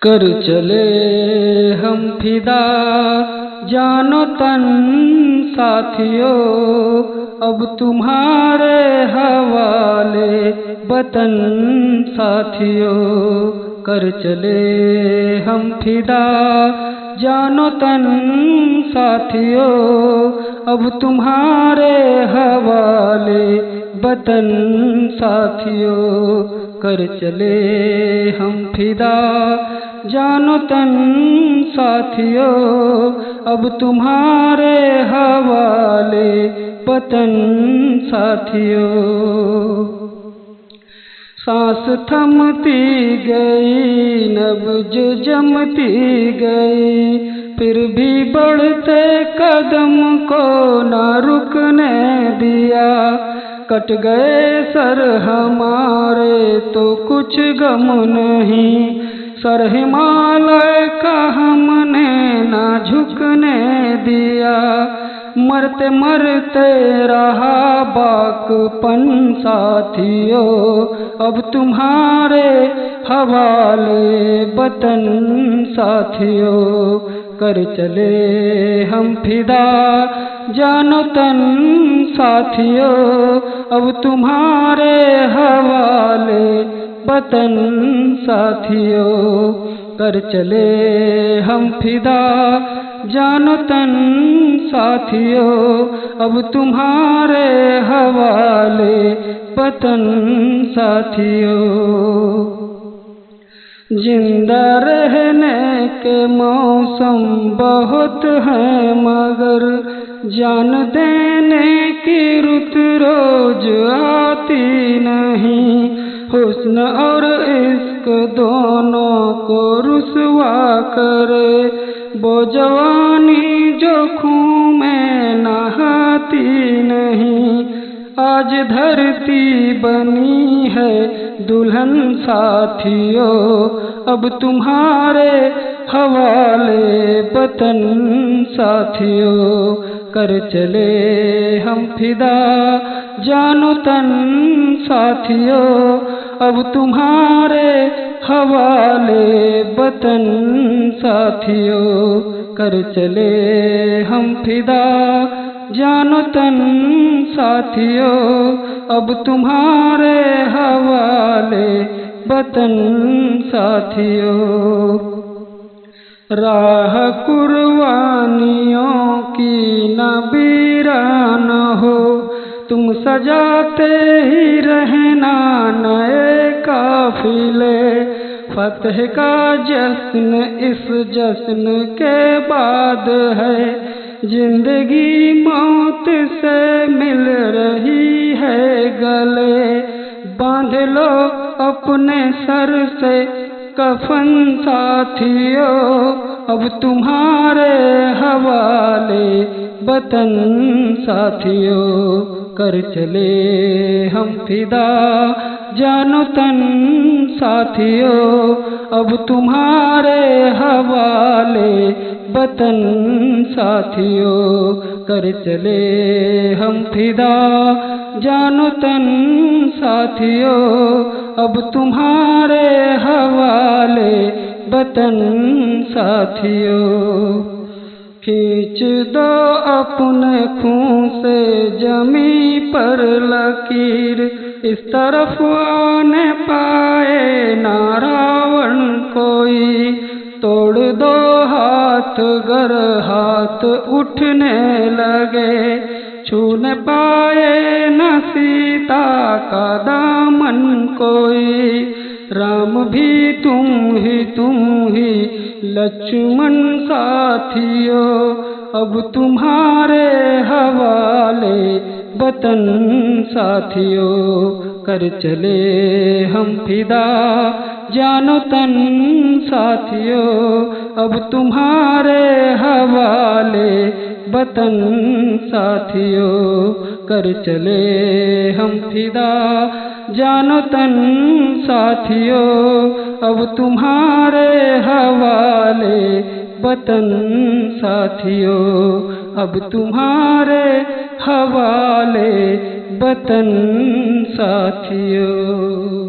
कर चले हम फिदा जानो तन साथियों, अब तुम्हारे हवाले वतन साथियों। कर चले हम फिदा जानो तन साथियों, अब तुम्हारे हवाले वतन साथियों। कर चले हम फिदा जानो तन साथियों, अब तुम्हारे हवाले वतन साथियों। सांस थमती गई, नब्ज जमती गई, फिर भी बढ़ते कदम को ना रुकने दिया। कट गए सर हमारे तो कुछ गम नहीं, सर हिमालय का हमने ना झुकने दिया। मरते मरते रहा बाकपन साथियों, अब तुम्हारे हवाले वतन साथियों। कर चले हम फिदा जानो तन साथियों, अब तुम्हारे हवाले वतन साथियों। कर चले हम फिदा जानो तन साथियों, अब तुम्हारे हवाले वतन साथियों। जिंदा रहने के मौसम बहुत हैं, मगर जान देने की रुत रोज आती नहीं। हुस्न और इश्क दोनों को रुसवा करे, वो जवानी जो खून में नहाती नहीं। आज धरती बनी है दुल्हन साथियों, अब तुम्हारे हवाले वतन साथियों। कर चले हम फिदा जानो तन साथियों, अब तुम्हारे हवाले वतन साथियों। कर चले हम फिदा जानो तन साथियों, अब तुम्हारे हवाले वतन साथियों। राह कुर्बानियों की न वीरान हो, तुम सजाते ही रहना नए काफिले। फतह का जश्न इस जश्न के बाद है, जिंदगी मौत से मिल रही है गले। बांध लो अपने सर से कफन साथियों, अब तुम्हारे हवाले वतन साथियों। कर चले हम फिदा जानो तन साथियों, अब तुम्हारे हवाले वतन साथियों। कर चले हम फिदा जानो तन साथियों, अब तुम्हारे हवाले वतन साथियों। खींच दो अपने खून से जमी पर लकीर, इस तरफ आने पाए ना रावण कोई। तोड़ दो हाथ गर हाथ उठने लगे, छू न पाए न सीता का दामन कोई। राम भी तुम ही लक्ष्मण साथियों, अब तुम्हारे हवाले वतन साथियों। कर चले हम फिदा जानो तन साथियों, अब तुम्हारे हवाले वतन साथियों। कर चले हम फिदा जानो तन साथियों, अब तुम्हारे हवाले वतन साथियों। अब तुम्हारे हवाले वतन साथियों।